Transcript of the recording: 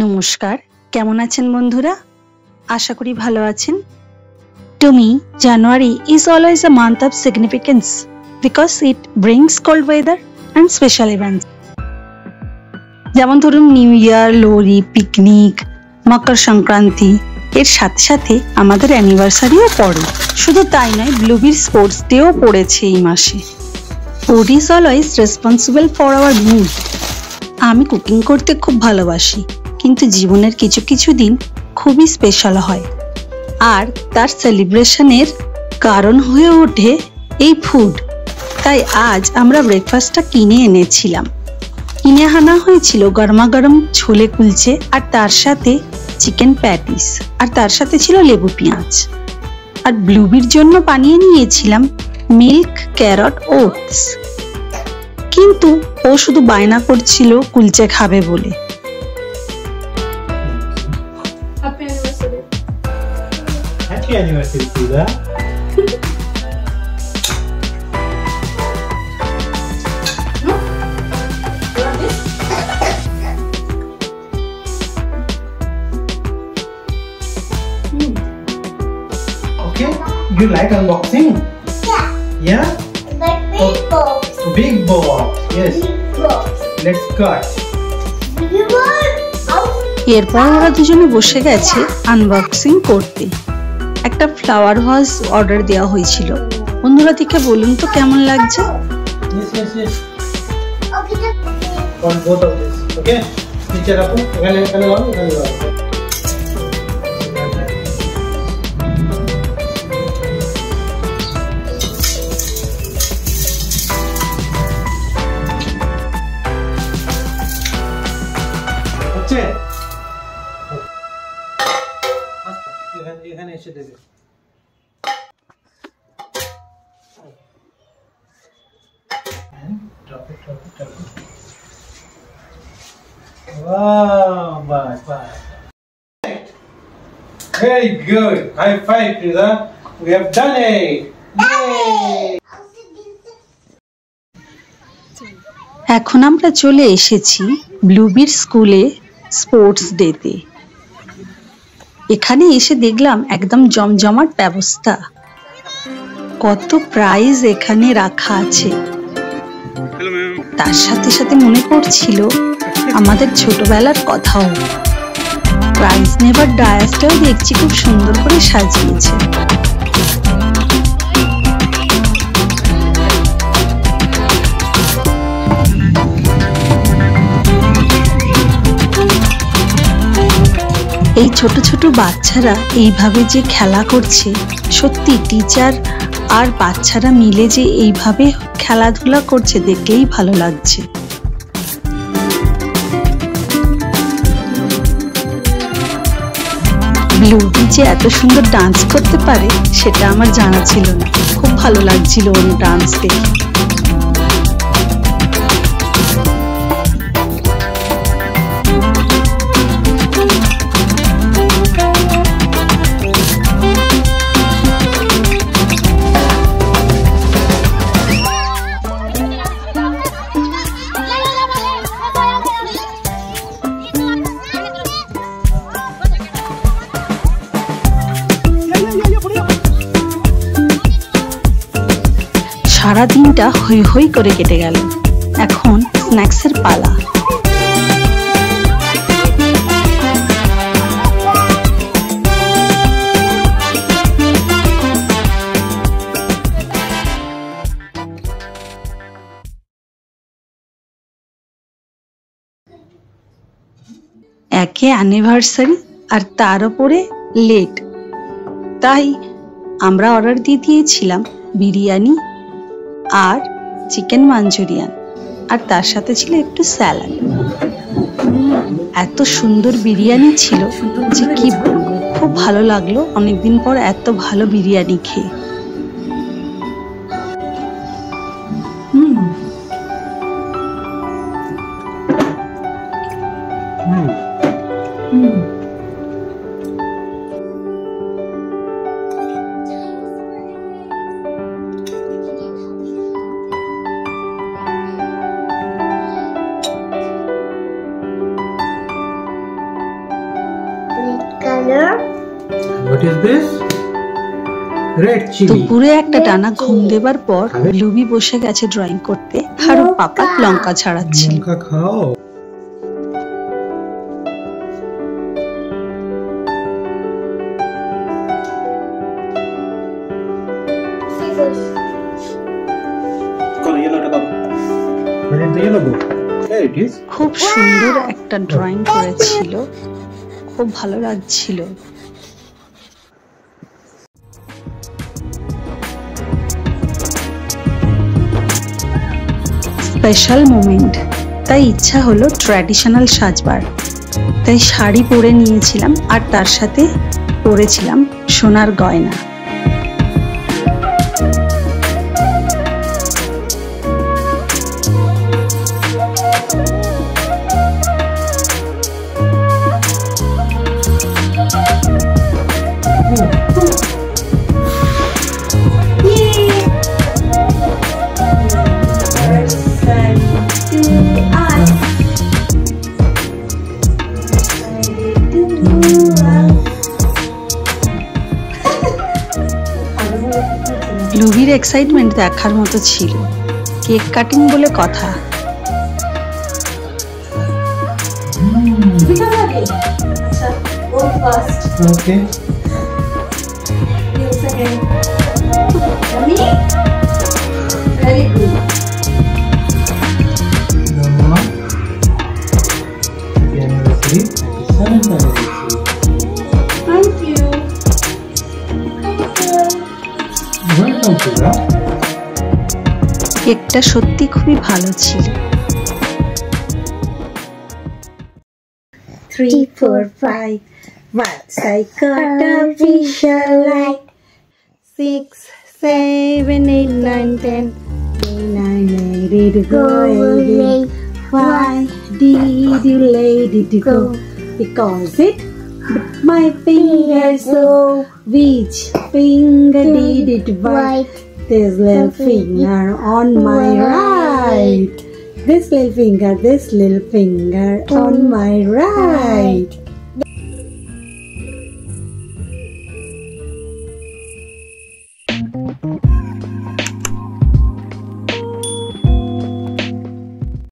নমস্কার, কেমন আছেন বন্ধুরা? আশা করি ভালো আছেন। To me, January is always a month of significance because it brings cold weather and special events. যেমন ধরুন new year, Lohri, picnic, Makar Sankranti, এর সাথে সাথে আমাদের অ্যানিভার্সারিও পড়ে। শুধু তাই নয়, ব্লুবির স্পোর্টস ডেও পড়েছে এই মাসে। Food is always responsible for our mood. আমি কুকিং করতে খুব ভালোবাসি, কিন্তু জীবনের কিছু কিছু দিন খুবই স্পেশাল হয়, আর তার সেলিব্রেশনের কারণ হয়ে ওঠে এই ফুড। তাই আজ আমরা ব্রেকফাস্টটা কিনে এনেছিলাম। কিনে আনা হয়েছিল গরমা গরম ছোলে কুলচে, আর তার সাথে চিকেন প্যাটিস, আর তার সাথে ছিল লেবু পেঁয়াজ। আর ব্লুবির জন্য বানিয়ে নিয়েছিলাম মিল্ক ক্যারট ওটস, কিন্তু ও শুধু বায়না করছিল কুলচে খাবে বলে। Happy anniversary, Pooja. Okay, you like unboxing? Yeah. Yeah? But big box. Big box, yes. Big box. Let's cut. You want out? এরপর ওরা দুজনে বসে গেছে আনবক্সিং করতে। একটা ফ্লাওয়ার ভাস অর্ডার দেওয়া হয়েছিল। বন্ধুরা দেখে বলুন তো কেমন লাগছে। Yes, yes, yes. Okay, just On both of this, okay? নিচে রাখো, এখানে এখানে লাও, এখানে লাও। হচ্ছে? এখানে এসে দেবে। Drop it, drop it, drop it. Wow, bye, bye. Very good. High five, Priya. We have done it. Yay! এখন আমরা চলে এসেছি ব্লুবির স্কুলে স্পোর্টস ডেতে। এখানে এসে দেখলাম একদম জমজমাট ব্যবস্থা। কত প্রাইজ এখানে রাখা আছে। তার সাথে সাথে মনে পড়ছিল আমাদের ছোটবেলার কথাও। প্রাইজ নেবার ডায়াসটাও দেখছি খুব সুন্দর করে সাজিয়েছে। এই ছোট ছোট বাচ্চারা এইভাবে যে খেলা করছে, সত্যি টিচার আর বাচ্চারা মিলে যে এইভাবে খেলাধুলা করছে দেখলেই ভালো লাগছে। ব্লুবি যে এত সুন্দর ডান্স করতে পারে সেটা আমার জানা ছিল না। খুব ভালো লাগছিল ওর ডান্স দেখে। সারা দিনটা হই হই করে কেটে গেল। এখন স্ন্যাক্সের পালা। একে অ্যানিভার্সারি আর তার উপরে লেট, তাই আমরা অর্ডার দিয়ে দিয়েছিলাম বিরিয়ানি আর চিকেন মাঞ্চুরিয়ান, আর তার সাথে ছিল একটু স্যালাড। এত সুন্দর বিরিয়ানি ছিল যে কি বলবো, খুব ভালো লাগলো অনেকদিন পর এত ভালো বিরিয়ানি খেয়ে। is this? Red chili. দুপুরে একটা টানা ঘুম দেবার পর লুবি বসে গেছে ড্রয়িং করতে আর ওর পাপা লঙ্কা ছাড়াচ্ছিল। লঙ্কা খাও। খুব সুন্দর একটা ড্রয়িং করেছিল, খুব ভালো লাগছিল। স্পেশাল মোমেন্ট, তাই ইচ্ছা হলো ট্র্যাডিশনাল সাজবার, তাই শাড়ি পরে নিয়েছিলাম আর তার সাথে পরেছিলাম সোনার গয়না। লুবির এক্সাইটমেন্ট দেখার মতো ছিল। কেক কাটিং বলে কথা। Okay. Very good. Mama. Happy anniversary. 7th anniversary. Thank you. Welcome, Priya. কেকটা সত্যি খুবই ভালো ছিল। 3, 4, 5. Once I got a fisher light. 6, 7, 8, 9, 10. Then I made it go away. Why did you let it go? Because it bit my finger so. Which finger did it bite? This little finger on my right. This little finger on my right.